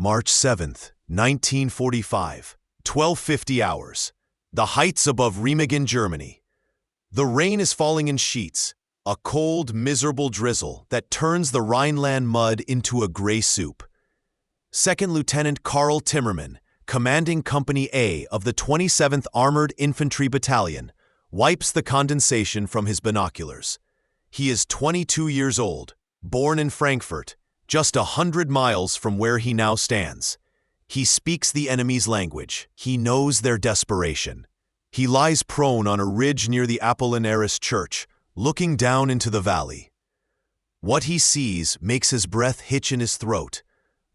March 7th, 1945, 12:50 hours. The heights above Remagen, Germany. The rain is falling in sheets, a cold, miserable drizzle that turns the Rhineland mud into a gray soup. Second Lieutenant Karl Timmermann, commanding Company A of the 27th Armored Infantry Battalion, wipes the condensation from his binoculars. He is 22 years old, born in Frankfurt, just 100 miles from where he now stands. He speaks the enemy's language. He knows their desperation. He lies prone on a ridge near the Apollinaris Church, looking down into the valley. What he sees makes his breath hitch in his throat.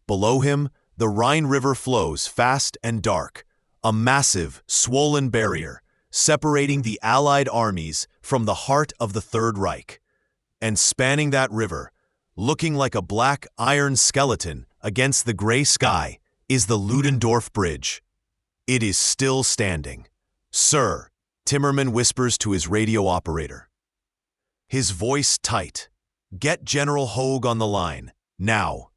Below him, the Rhine River flows fast and dark, a massive, swollen barrier, separating the Allied armies from the heart of the Third Reich. And spanning that river, looking like a black iron skeleton against the gray sky, is the Ludendorff Bridge. It is still standing. "Sir," Timmermann whispers to his radio operator. His voice tight. "Get General Hogue on the line, now."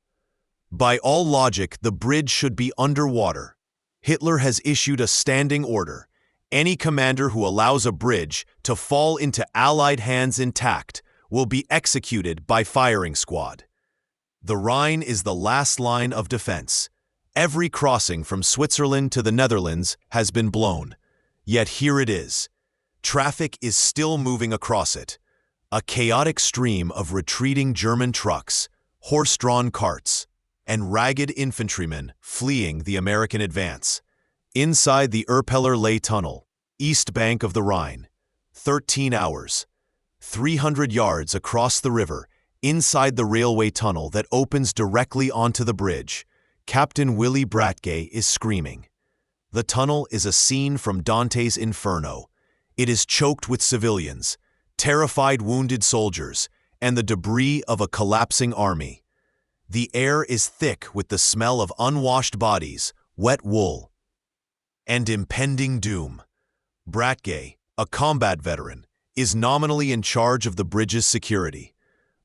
By all logic, the bridge should be underwater. Hitler has issued a standing order. Any commander who allows a bridge to fall into Allied hands intact will be executed by firing squad. The Rhine is the last line of defense. Every crossing from Switzerland to the Netherlands has been blown. Yet here it is. Traffic is still moving across it. A chaotic stream of retreating German trucks, horse-drawn carts, and ragged infantrymen fleeing the American advance. Inside the Erpeller Lay Tunnel, east bank of the Rhine, 13 hours. 300 yards across the river, inside the railway tunnel that opens directly onto the bridge, Captain Willy Bratge is screaming. The tunnel is a scene from Dante's Inferno. It is choked with civilians, terrified wounded soldiers, and the debris of a collapsing army. The air is thick with the smell of unwashed bodies, wet wool, and impending doom. Bratge, a combat veteran, is nominally in charge of the bridge's security,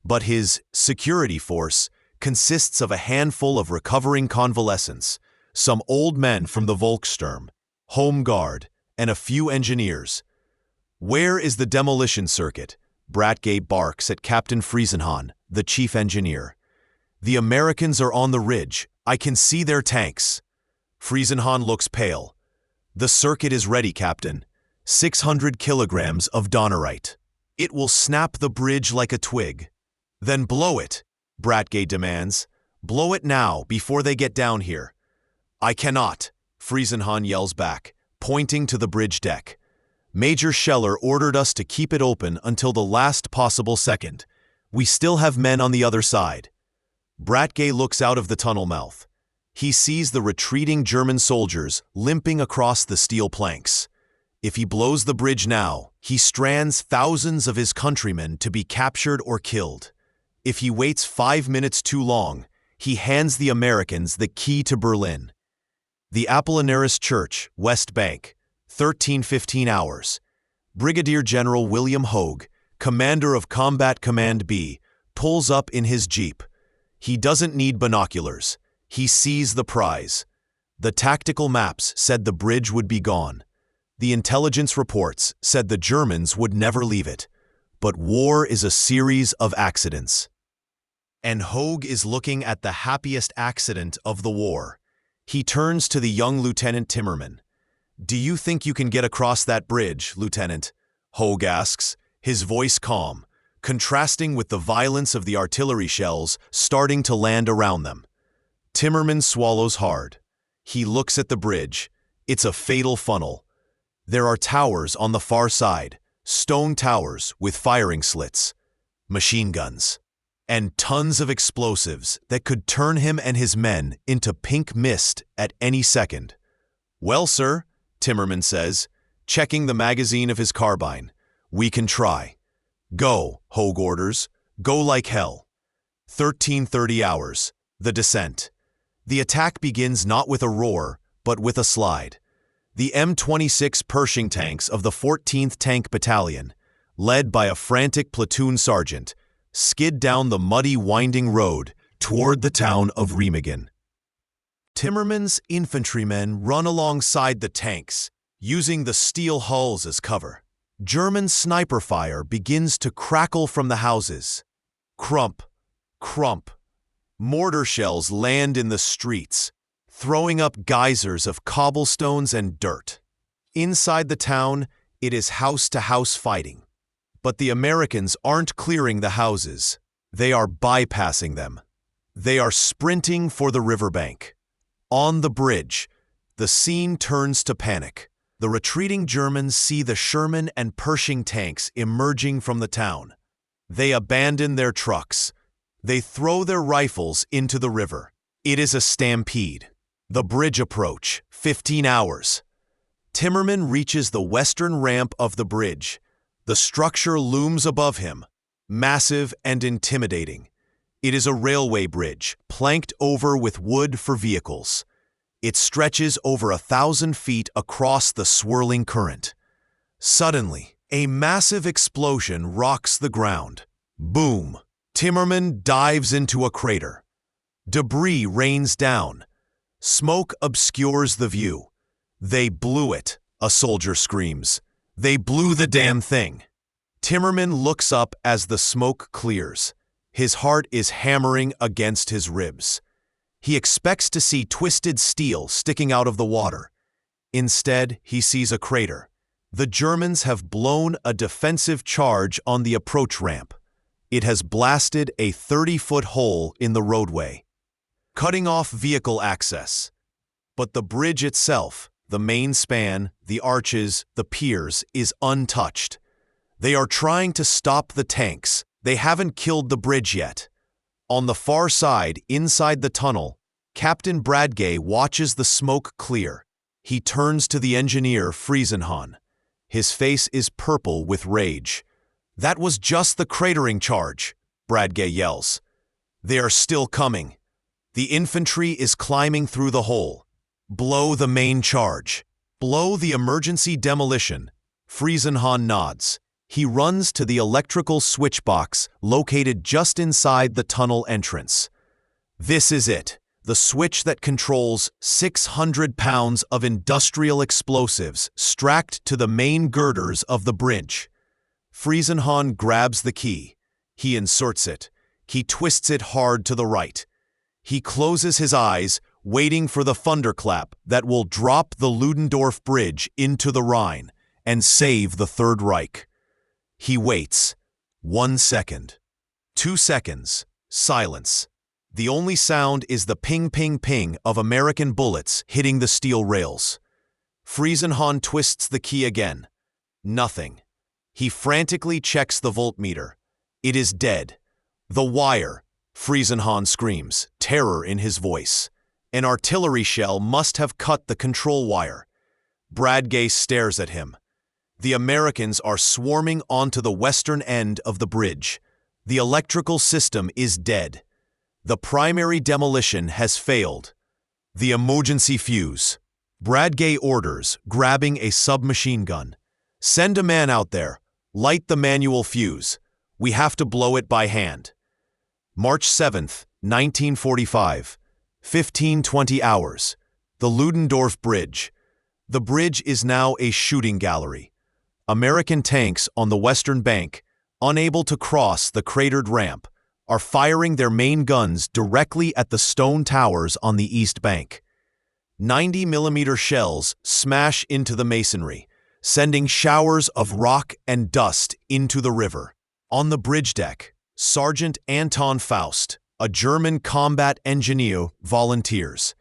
but his security force consists of a handful of recovering convalescents, some old men from the Volkssturm, Home Guard, and a few engineers. "Where is the demolition circuit?" Bratge barks at Captain Friesenhahn, the chief engineer. "The Americans are on the ridge. I can see their tanks." Friesenhahn looks pale. "The circuit is ready, Captain. 600 kilograms of Donarit. It will snap the bridge like a twig." "Then blow it," Bratge demands. "Blow it now, before they get down here." "I cannot," Friesenhahn yells back, pointing to the bridge deck. "Major Scheller ordered us to keep it open until the last possible second. We still have men on the other side." Bratge looks out of the tunnel mouth. He sees the retreating German soldiers limping across the steel planks. If he blows the bridge now, he strands thousands of his countrymen to be captured or killed. If he waits 5 minutes too long, he hands the Americans the key to Berlin. The Apollinaris Church, West Bank, 13:15 hours. Brigadier General William Hogue, commander of Combat Command B, pulls up in his jeep. He doesn't need binoculars. He sees the prize. The tactical maps said the bridge would be gone. The intelligence reports said the Germans would never leave it. But war is a series of accidents. And Hogue is looking at the happiest accident of the war. He turns to the young Lieutenant Timmermann. "Do you think you can get across that bridge, Lieutenant?" Hogue asks, his voice calm, contrasting with the violence of the artillery shells starting to land around them. Timmermann swallows hard. He looks at the bridge. It's a fatal funnel. There are towers on the far side, stone towers with firing slits, machine guns, and tons of explosives that could turn him and his men into pink mist at any second. "Well, sir," Timmermann says, checking the magazine of his carbine, "we can try." "Go," Hogue orders. "Go like hell." 13:30 hours. The descent. The attack begins not with a roar, but with a slide. The M26 Pershing tanks of the 14th Tank Battalion, led by a frantic platoon sergeant, skid down the muddy, winding road toward the town of Remagen. Timmerman's infantrymen run alongside the tanks, using the steel hulls as cover. German sniper fire begins to crackle from the houses. Crump, crump. Mortar shells land in the streets, throwing up geysers of cobblestones and dirt. Inside the town, it is house-to-house fighting. But the Americans aren't clearing the houses. They are bypassing them. They are sprinting for the riverbank. On the bridge, the scene turns to panic. The retreating Germans see the Sherman and Pershing tanks emerging from the town. They abandon their trucks. They throw their rifles into the river. It is a stampede. The bridge approach, 15 hours. Timmerman reaches the western ramp of the bridge. The structure looms above him, massive and intimidating. It is a railway bridge, planked over with wood for vehicles. It stretches over 1,000 feet across the swirling current. Suddenly, a massive explosion rocks the ground. Boom! Timmerman dives into a crater. Debris rains down. Smoke obscures the view. "They blew it," a soldier screams. "They blew the damn thing." Timmerman looks up as the smoke clears. His heart is hammering against his ribs. He expects to see twisted steel sticking out of the water. Instead, he sees a crater. The Germans have blown a defensive charge on the approach ramp. It has blasted a 30-foot hole in the roadway, cutting off vehicle access. But the bridge itself, the main span, the arches, the piers, is untouched. They are trying to stop the tanks. They haven't killed the bridge yet. On the far side, inside the tunnel, Captain Bradgay watches the smoke clear. He turns to the engineer, Friesenhahn. His face is purple with rage. "That was just the cratering charge," Bradgay yells. "They are still coming. The infantry is climbing through the hole. Blow the main charge. Blow the emergency demolition." Friesenhahn nods. He runs to the electrical switch box located just inside the tunnel entrance. This is it, the switch that controls 600 pounds of industrial explosives strapped to the main girders of the bridge. Friesenhahn grabs the key. He inserts it. He twists it hard to the right. He closes his eyes, waiting for the thunderclap that will drop the Ludendorff Bridge into the Rhine and save the Third Reich. He waits. 1 second. 2 seconds. Silence. The only sound is the ping-ping-ping of American bullets hitting the steel rails. Friesenhahn twists the key again. Nothing. He frantically checks the voltmeter. It is dead. "The wire," Friesenhahn screams, terror in his voice. "An artillery shell must have cut the control wire." Bradgay stares at him. The Americans are swarming onto the western end of the bridge. The electrical system is dead. The primary demolition has failed. The emergency fuse. Bradgay orders, grabbing a submachine gun. "Send a man out there. Light the manual fuse. We have to blow it by hand." March 7th, 1945. 15:20 hours. The Ludendorff Bridge. The bridge is now a shooting gallery. American tanks on the western bank, unable to cross the cratered ramp, are firing their main guns directly at the stone towers on the east bank. 90mm shells smash into the masonry, sending showers of rock and dust into the river. On the bridge deck, Sergeant Anton Faust, a German combat engineer, volunteers.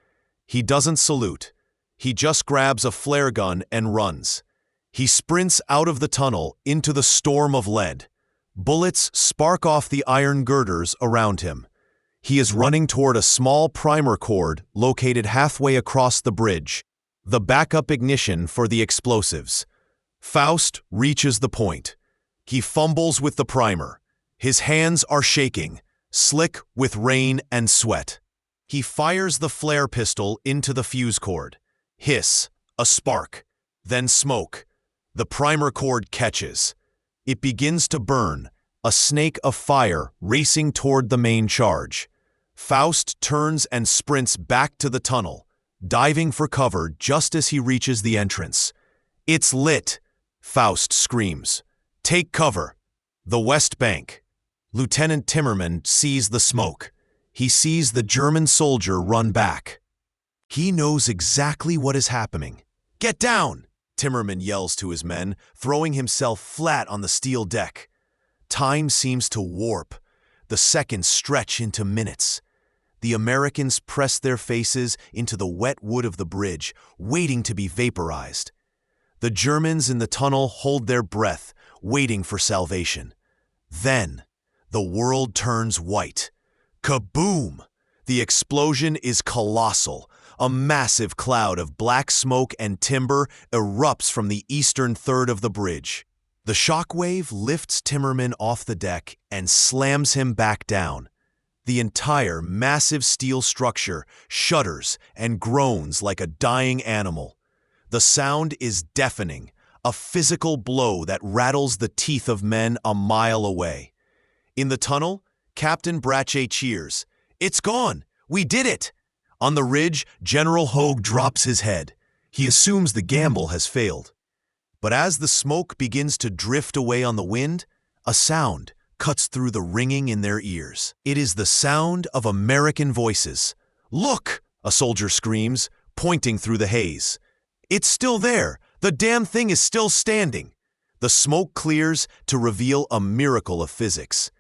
He doesn't salute. He just grabs a flare gun and runs. He sprints out of the tunnel into the storm of lead. Bullets spark off the iron girders around him. He is running toward a small primer cord located halfway across the bridge, the backup ignition for the explosives. Faust reaches the point. He fumbles with the primer. His hands are shaking, slick with rain and sweat. He fires the flare pistol into the fuse cord. Hiss, a spark, then smoke. The primer cord catches. It begins to burn, a snake of fire racing toward the main charge. Faust turns and sprints back to the tunnel. diving for cover just as he reaches the entrance. "It's lit!" Faust screams. "Take cover!" The West Bank. Lieutenant Timmerman sees the smoke. He sees the German soldier run back. He knows exactly what is happening. "Get down!" Timmerman yells to his men, throwing himself flat on the steel deck. Time seems to warp. The seconds stretch into minutes. The Americans press their faces into the wet wood of the bridge, waiting to be vaporized. The Germans in the tunnel hold their breath, waiting for salvation. Then, the world turns white. Kaboom! The explosion is colossal. A massive cloud of black smoke and timber erupts from the eastern third of the bridge. The shockwave lifts Timmerman off the deck and slams him back down. The entire massive steel structure shudders and groans like a dying animal. The sound is deafening, a physical blow that rattles the teeth of men a mile away. In the tunnel, Captain Brache cheers. "It's gone! We did it!" On the ridge, General Hogue drops his head. He assumes the gamble has failed. But as the smoke begins to drift away on the wind, a sound cuts through the ringing in their ears. It is the sound of American voices. "Look!" a soldier screams, pointing through the haze. "It's still there! The damn thing is still standing!" The smoke clears to reveal a miracle of physics.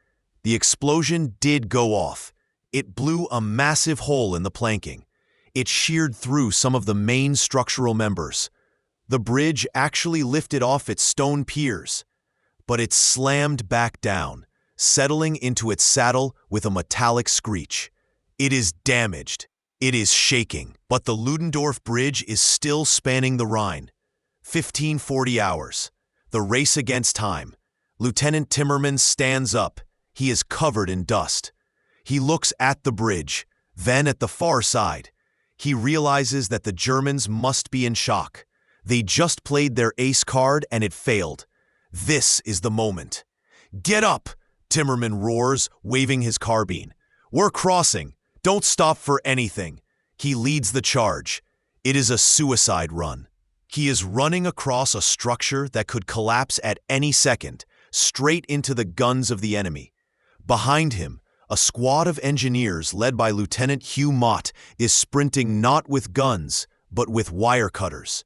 The explosion did go off. It blew a massive hole in the planking. It sheared through some of the main structural members. The bridge actually lifted off its stone piers, but it slammed back down, settling into its saddle with a metallic screech. It is damaged. It is shaking, but the Ludendorff Bridge is still spanning the Rhine. 1540 hours. The race against time. Lieutenant Timmerman stands up. He is covered in dust. He looks at the bridge, then at the far side. He realizes that the Germans must be in shock. They just played their ace card and it failed. This is the moment. "Get up!" Timmerman roars, waving his carbine. "We're crossing. Don't stop for anything." He leads the charge. It is a suicide run. He is running across a structure that could collapse at any second, straight into the guns of the enemy. Behind him, a squad of engineers led by Lieutenant Hugh Mott is sprinting not with guns, but with wire cutters.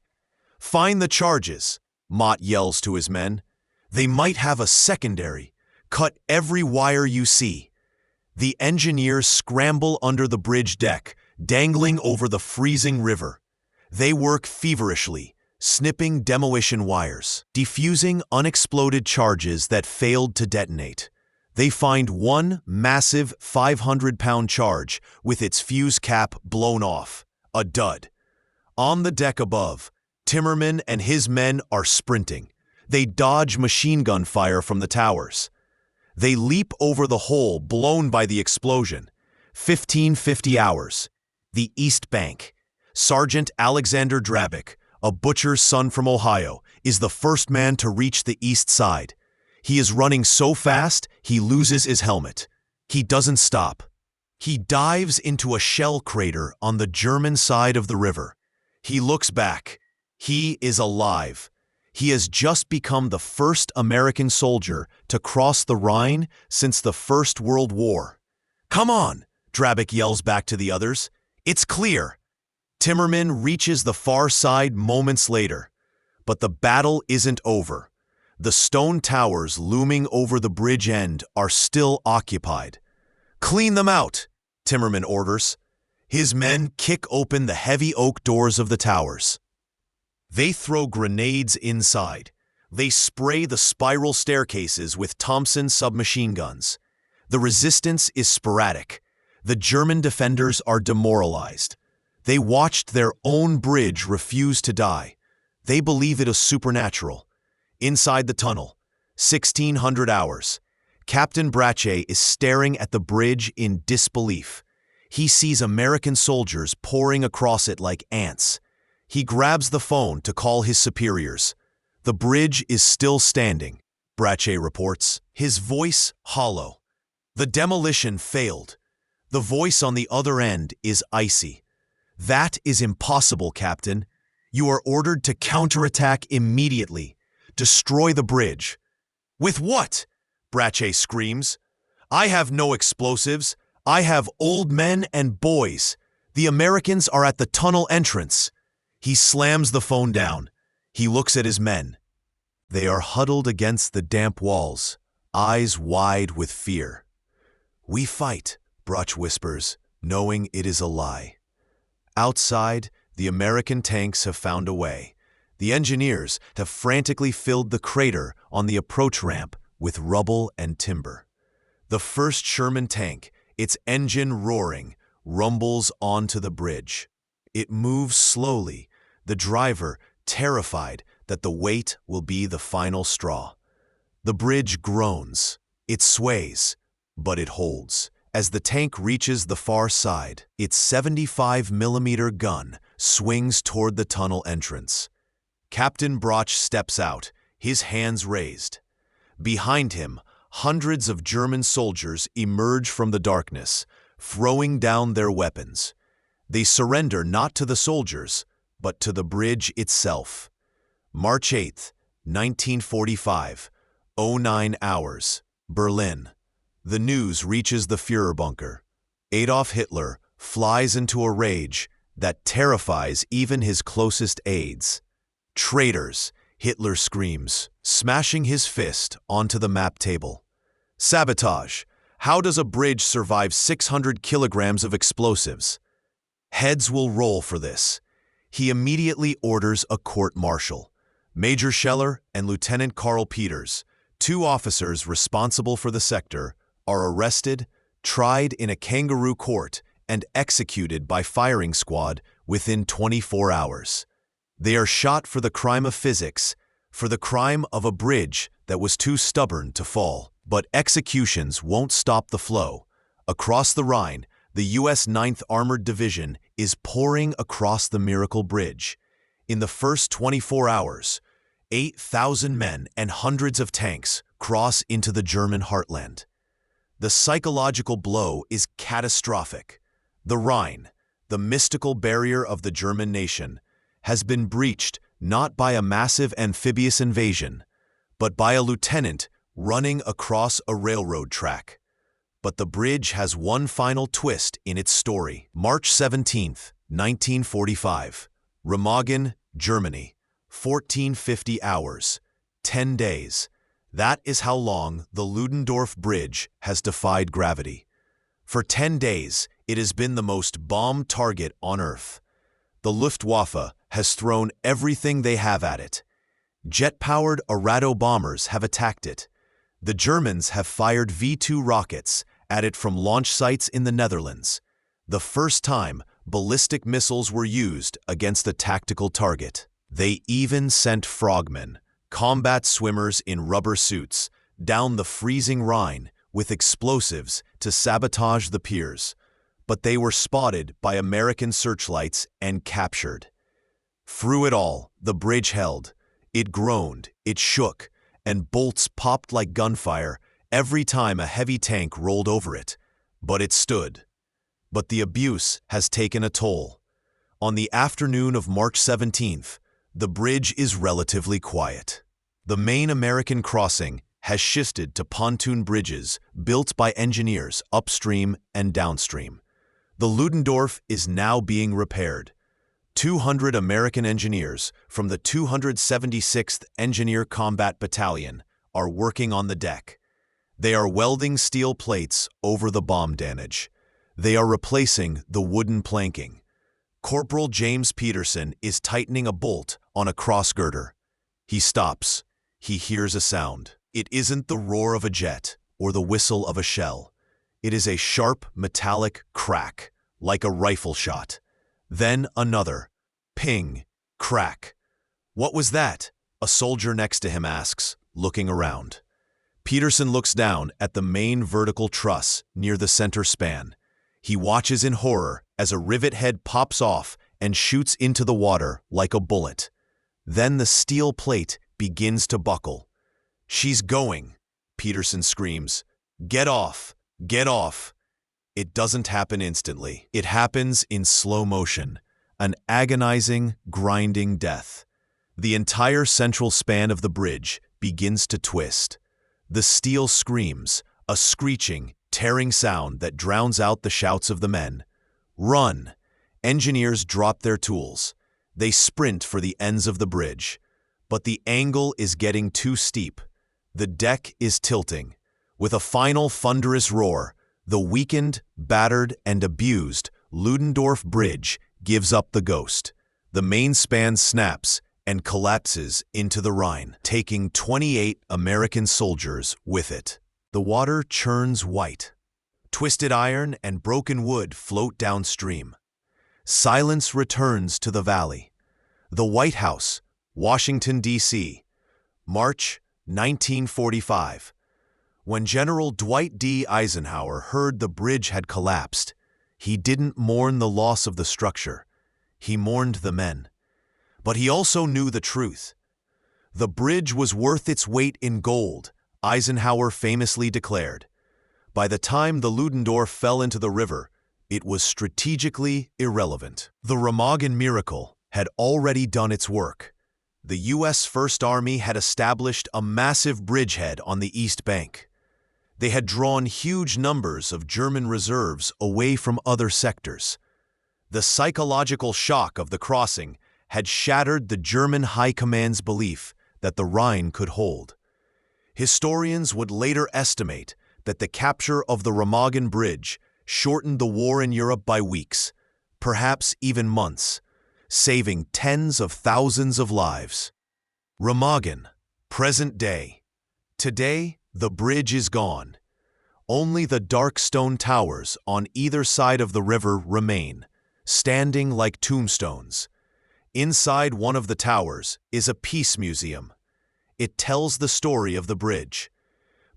"Find the charges," Mott yells to his men. "They might have a secondary. Cut every wire you see." The engineers scramble under the bridge deck, dangling over the freezing river. They work feverishly, snipping demolition wires, defusing unexploded charges that failed to detonate. They find one massive 500-pound charge with its fuse cap blown off. A dud. On the deck above, Timmerman and his men are sprinting. They dodge machine gun fire from the towers. They leap over the hole blown by the explosion. 1550 hours. The East Bank. Sergeant Alexander Drabick, a butcher's son from Ohio, is the first man to reach the east side. He is running so fast, he loses his helmet. He doesn't stop. He dives into a shell crater on the German side of the river. He looks back. He is alive. He has just become the first American soldier to cross the Rhine since the First World War. "Come on," Drabick yells back to the others. "It's clear." Timmerman reaches the far side moments later. But the battle isn't over. The stone towers looming over the bridge end are still occupied. "Clean them out," Timmerman orders. His men kick open the heavy oak doors of the towers. They throw grenades inside. They spray the spiral staircases with Thompson submachine guns. The resistance is sporadic. The German defenders are demoralized. They watched their own bridge refuse to die. They believe it is supernatural. Inside the tunnel, 1600 hours. Captain Brache is staring at the bridge in disbelief. He sees American soldiers pouring across it like ants. He grabs the phone to call his superiors. "The bridge is still standing," Brache reports, his voice hollow. "The demolition failed." The voice on the other end is icy. "That is impossible, Captain. You are ordered to counterattack immediately. Destroy the bridge." "With what?" Brache screams. "I have no explosives. I have old men and boys. The Americans are at the tunnel entrance." He slams the phone down. He looks at his men. They are huddled against the damp walls, eyes wide with fear. "We fight," Bruch whispers, knowing it is a lie. Outside, the American tanks have found a way. The engineers have frantically filled the crater on the approach ramp with rubble and timber. The first Sherman tank, its engine roaring, rumbles onto the bridge. It moves slowly, the driver terrified that the weight will be the final straw. The bridge groans. It sways, but it holds. As the tank reaches the far side, its 75mm gun swings toward the tunnel entrance. Captain Bruch steps out, his hands raised. Behind him, hundreds of German soldiers emerge from the darkness, throwing down their weapons. They surrender not to the soldiers, but to the bridge itself. March 8, 1945, 09 hours, Berlin. The news reaches the Führerbunker. Adolf Hitler flies into a rage that terrifies even his closest aides. "Traitors!" Hitler screams, smashing his fist onto the map table. "Sabotage! How does a bridge survive 600 kilograms of explosives?" Heads will roll for this. He immediately orders a court-martial. Major Scheller and Lieutenant Karl Peters, two officers responsible for the sector, are arrested, tried in a kangaroo court, and executed by firing squad within 24 hours. They are shot for the crime of physics, for the crime of a bridge that was too stubborn to fall. But executions won't stop the flow. Across the Rhine, the U.S. 9th Armored Division is pouring across the Miracle Bridge. In the first 24 hours, 8,000 men and hundreds of tanks cross into the German heartland. The psychological blow is catastrophic. The Rhine, the mystical barrier of the German nation, has been breached not by a massive amphibious invasion, but by a lieutenant running across a railroad track. But the bridge has one final twist in its story. March 17, 1945, Remagen, Germany, 1450 hours, 10 days. That is how long the Ludendorff Bridge has defied gravity. For 10 days, it has been the most bombed target on Earth. The Luftwaffe has thrown everything they have at it. Jet-powered Arado bombers have attacked it. The Germans have fired V-2 rockets at it from launch sites in the Netherlands. The first time ballistic missiles were used against a tactical target. They even sent frogmen, combat swimmers in rubber suits, down the freezing Rhine with explosives to sabotage the piers. But they were spotted by American searchlights and captured. Through it all, the bridge held. It groaned, it shook, and bolts popped like gunfire every time a heavy tank rolled over it. But it stood. But the abuse has taken a toll. On the afternoon of March 17th, the bridge is relatively quiet. The main American crossing has shifted to pontoon bridges built by engineers upstream and downstream. The Ludendorff is now being repaired. 200 American engineers from the 276th Engineer Combat Battalion are working on the deck. They are welding steel plates over the bomb damage. They are replacing the wooden planking. Corporal James Peterson is tightening a bolt on a cross-girder. He stops. He hears a sound. It isn't the roar of a jet or the whistle of a shell. It is a sharp, metallic crack, like a rifle shot. Then another. Ping. Crack. "What was that?" a soldier next to him asks, looking around. Peterson looks down at the main vertical truss near the center span. He watches in horror as a rivet head pops off and shoots into the water like a bullet. Then the steel plate begins to buckle. "She's going," Peterson screams. "Get off! Get off!" It doesn't happen instantly. It happens in slow motion. an agonizing, grinding death. The entire central span of the bridge begins to twist. The steel screams, a screeching, tearing sound that drowns out the shouts of the men. Run! Engineers drop their tools. They sprint for the ends of the bridge. But the angle is getting too steep. The deck is tilting. With a final thunderous roar, the weakened, battered, and abused Ludendorff Bridge gives up the ghost. The main span snaps and collapses into the Rhine, taking 28 American soldiers with it. The water churns white. Twisted iron and broken wood float downstream. Silence returns to the valley. The White House, Washington, D.C., March 1945. When General Dwight D. Eisenhower heard the bridge had collapsed, he didn't mourn the loss of the structure. He mourned the men. But he also knew the truth. The bridge was worth its weight in gold, Eisenhower famously declared. By the time the Ludendorff fell into the river, it was strategically irrelevant. The Remagen miracle had already done its work. The U.S. First Army had established a massive bridgehead on the east bank. They had drawn huge numbers of German reserves away from other sectors. The psychological shock of the crossing had shattered the German High Command's belief that the Rhine could hold. Historians would later estimate that the capture of the Remagen Bridge shortened the war in Europe by weeks, perhaps even months, saving tens of thousands of lives. Remagen, present day. Today, the bridge is gone. Only the dark stone towers on either side of the river remain, standing like tombstones. Inside one of the towers is a peace museum. It tells the story of the bridge.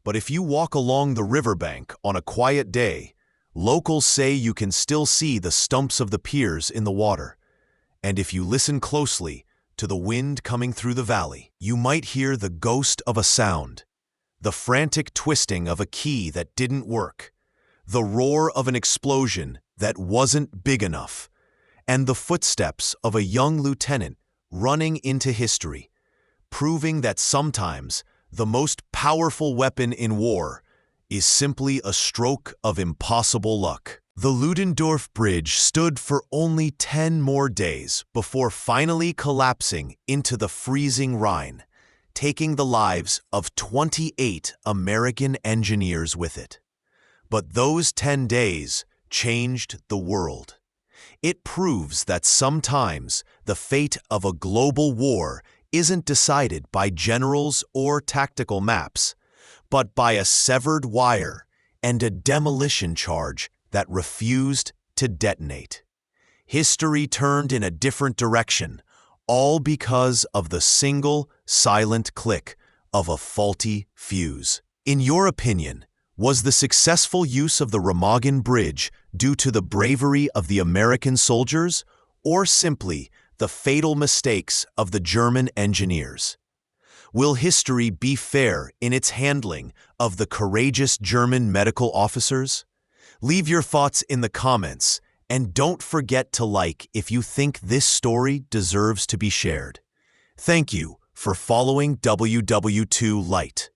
But if you walk along the riverbank on a quiet day, locals say you can still see the stumps of the piers in the water. And if you listen closely to the wind coming through the valley, you might hear the ghost of a sound, the frantic twisting of a key that didn't work, the roar of an explosion that wasn't big enough, and the footsteps of a young lieutenant running into history, proving that sometimes the most powerful weapon in war is simply a stroke of impossible luck. The Ludendorff Bridge stood for only 10 more days before finally collapsing into the freezing Rhine, taking the lives of 28 American engineers with it. But those 10 days changed the world. It proves that sometimes the fate of a global war isn't decided by generals or tactical maps, but by a severed wire and a demolition charge that refused to detonate. History turned in a different direction, all because of the single, silent click of a faulty fuse. In your opinion, was the successful use of the Remagen Bridge due to the bravery of the American soldiers, or simply the fatal mistakes of the German engineers? Will history be fair in its handling of the courageous German medical officers? Leave your thoughts in the comments, and don't forget to like if you think this story deserves to be shared. Thank you for following WWII.